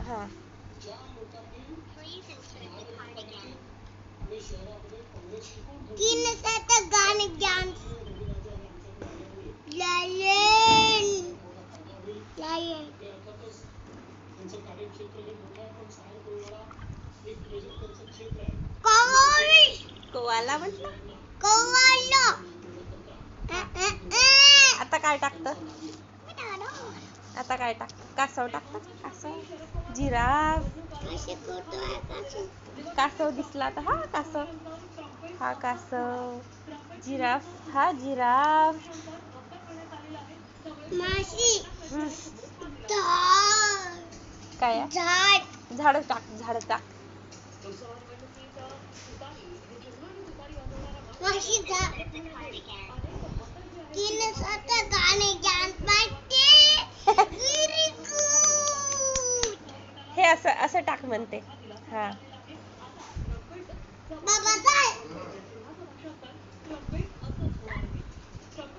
हा. कोवाला म्हटलं. आता काय टाकतं? आता काय टाकतं? कासव टाकतं. कासव, जिराफ. कासव दिसला आता. हा कासव, हा कासव. जिराफ, हा जिराफ. काय झाड टाक, झाड टाक. हे असं असं टाक म्हणते. हा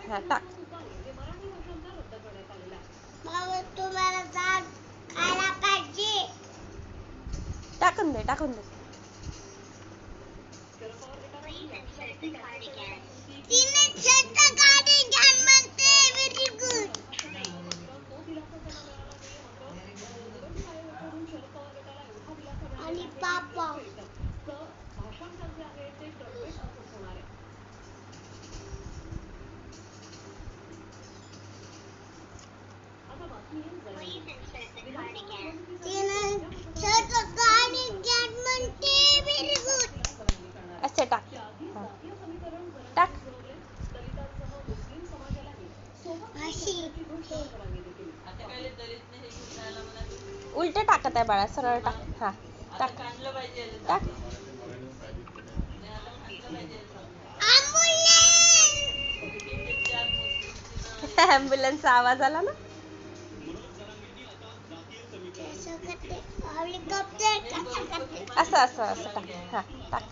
हा टाक. टाकून दे, टाकून दे. अच्छा टाक. हा. टाक. उलट टाकत आहे बाळा, सरळ टाक. हा टाक, टाक. ॲम्ब्युलन्सचा आवाज आला ना. असं असं असं टाक. हा टाक.